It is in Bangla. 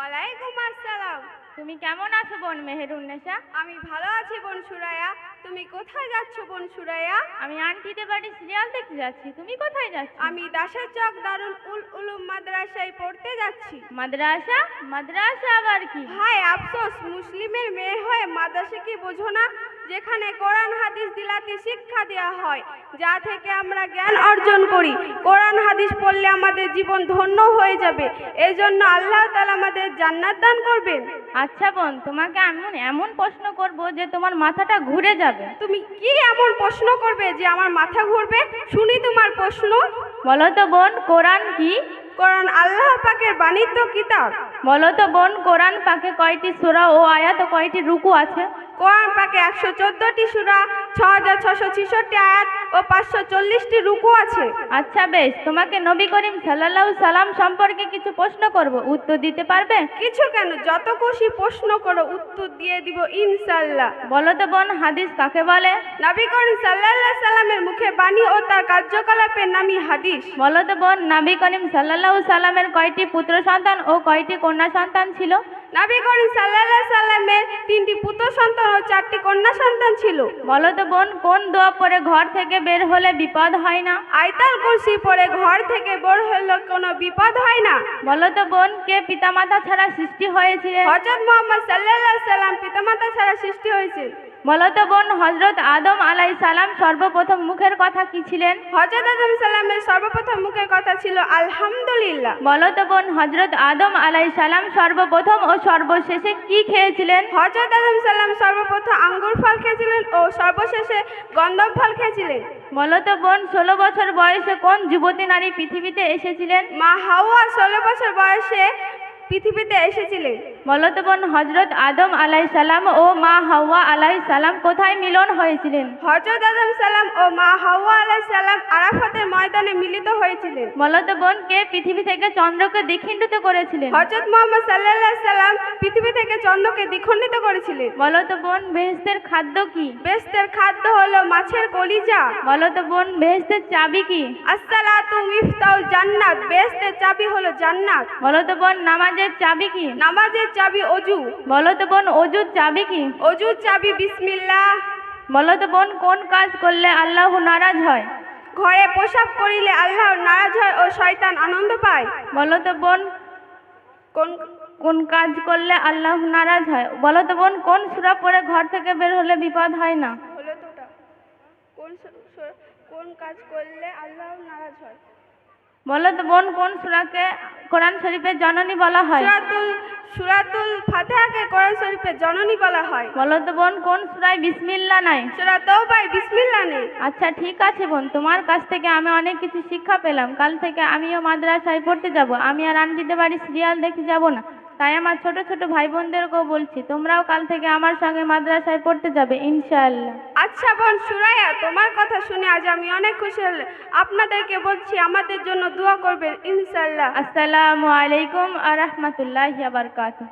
ওয়ালাইকুম আসসালাম। তুমি কেমন আছো বোন মেহেরুন্নেসা? আমি ভালো আছি বোন সুরাইয়া। তুমি কোথায় যাচ্ছ বোন সুরাইয়া? আমি আন্টিদের বাড়ি সিরিয়াল দেখতে যাচ্ছি। তুমি কোথায় যাচ্ছ? আমি দাসের চক দারুল উলুম মাদ্রাসায় পড়তে যাচ্ছি। মাদ্রাসা? মাদ্রাসা আবার কি? হায় আফসোস, মুসলিমের মেয়ে হয়ে মাদ্রাসা কি বোঝো না? যেখানে কোরআন হাদিস দিলাতি শিক্ষা দেওয়া হয়, যা থেকে আমরা জ্ঞান অর্জন করি। কোরআন হাদিস পড়লে আমাদের জীবন ধন্য হয়ে যাবে। এই জন্য আল্লাহ তাআলা আমাদের জান্নাত দান করবেন। আচ্ছা বোন, তোমাকে এমন এমন প্রশ্ন করব যে তোমার মাথাটা ঘুরে যাবে। তুমি কি এমন প্রশ্ন করবে যে আমার মাথা ঘুরবে? শুনি তোমার প্রশ্ন। বলো তো বোন, কোরআন কি? কোরআন আল্লাহ পাকের বাণিজ্য কিতাব। বলো তো বোন, কোরআন পাকে কয়টি সূরা ও আয়াত ও কয়টি রুকু আছে? কোরআন পাকে 114টি সূরা, 6666 আয়াত ও 540টি রুকু আছে। আচ্ছা বেশ, তোমাকে নবী করিম সাল্লাল্লাহু সাল্লাম সম্পর্কে কিছু প্রশ্ন করব, উত্তর দিতে পারবে? কিছু কেন, যত খুশি প্রশ্ন করো, উত্তর দিয়ে দিব ইনশাআল্লাহ। বলো তো বোন, হাদিস কাকে বলে? নবী করিম সাল্লাল্লাহু সাল্লামের মুখে বাণী ও তার কার্যকলাপের নামই হাদিস। বলো তো বোন, নবী করিম সাল্লাল্লাহু সাল্লামের কয়টি পুত্র সন্তান ও কয়টি কন্যা সন্তান ছিল? নবী করিম সাল্লাল্লাহু সাল্লামের 3টি পুত্র সন্তান ও 4টি কন্যা সন্তান ছিল। বলো তো বোন, কোন দোয়া পড়ে ঘর থেকে বের হলে বিপদ হয় না? আয়াতুল কুরসি পড়ে ঘর থেকে বের হলে কোনো বিপদ হয় না। বলো তো বোন, কে পিতামাতা ছাড়া সৃষ্টি হয়েছিলেন? হযরত মুহাম্মদ সাল্লাল্লাহু সাল্লাম পিতামাতা ছাড়া সৃষ্টি হয়েছে। বলো তো বোন, হযরত আদম আলাইহিস সালাম সর্বপ্রথম মুখের কথা কি ছিলেন? হযরত আদম সাল্লামের সর্বপ্রথম মুখের কথা ছিল আলহামদুলিল্লাহ। বলো তো বোন, হযরত আদম আলাইহিস সালাম সর্বপ্রথম ও সর্বশেষে কি খেয়েছিলেন? হযরত আদম সাল্লাম সর্বপ্রথম আঙ্গুর ফল খেয়েছিলেন ও সর্বশেষে গন্ধম ফল খেয়েছিলেন। বলো তো বোন, 16 বছর বয়সে কোন যুবতী নারী পৃথিবীতে এসেছিলেন? মা হাওয়া 16 বছর বয়সে পৃথিবীতে এসেছিলেন। বলো তো বোন, হযরত আদম আলাইহিস সালাম ও মা হাওয়া আলাইহিস সালাম কোথায় মিলন হয়েছিলেন? হযরত আদম সাল্লাম ও মা হাওয়া আলাইহিস সালাম আরাফাতের ময়দানে মিলিত হয়েছিলেন। বলো তো বোন, কে পৃথিবী থেকে চন্দ্রকে দ্বিখণ্ডিত করেছিলেন? হযরত মুহাম্মদ সাল্লাল্লাহু সাল্লাম পৃথিবী থেকে চন্দ্রকে দ্বিখণ্ডিত করেছিলেন। বলো তো বোন, বেহেশতের খাদ্য কি? বেহেশতের খাদ্য হলো মাছের কলিজা। বলো তো বোন, বেহেশতের চাবি কি? আসসালাতু মিফতাহুল জান্নাত। বেহেশতের চাবি হলো জান্নাত। বলো তো বোন, নামাজের চাবি কি? নামাজের চাবি ওযু। বলো তো বোন, ওযুর চাবি কি? ওযুর চাবি বিসমিল্লাহ। বলো তো বোন, কোন কাজ করলে আল্লাহ নারাজ হয়? ঘরে প্রসাব করিলে আল্লাহ নারাজ হয় ও শয়তান আনন্দ পায়। বলো তো বোন, কোন কোন কাজ করলে আল্লাহ নারাজ হয়? বলো তো বোন, কোন সূরা পড়ে ঘর থেকে বের হলে বিপদ হয় না? হলো তো ওটা। কোন কাজ করলে আল্লাহ নারাজ হয়? বলো তো বোন, কোন সূরাকে কোরআন শরীফের জননী বলা হয়? সূরাতুল ফাতিহাকে কোরআন শরীফের জননী বলা হয়। বলো তো বোন, কোন সূরায় বিসমিল্লাহ নাই? সূরা তাওবায় বিসমিল্লাহ নেই। আচ্ছা ঠিক আছে বোন, তোমার কাছ থেকে আমি অনেক কিছু শিক্ষা পেলাম। কাল থেকে আমিও মাদ্রাসায় পড়তে যাব। আমি আর আন্টিদের বাড়ি সিরিয়াল দেখতে যাব না। তাই আমার ছোট ছোট ভাই বোনদেরকেও বলছি, তোমরাও কাল থেকে আমার সঙ্গে মাদ্রাসায় পড়তে যাবে ইনশাআল্লাহ। আচ্ছা বোন সুরাইয়া, তোমার কথা শুনে আজ আমি অনেক খুশি হলাম। আপনাদেরকে বলছি আমাদের জন্য দোয়া করবেন ইনশাআল্লাহ। আসসালামু আলাইকুম ওয়া রাহমাতুল্লাহি ওয়া বারাকাতুহু।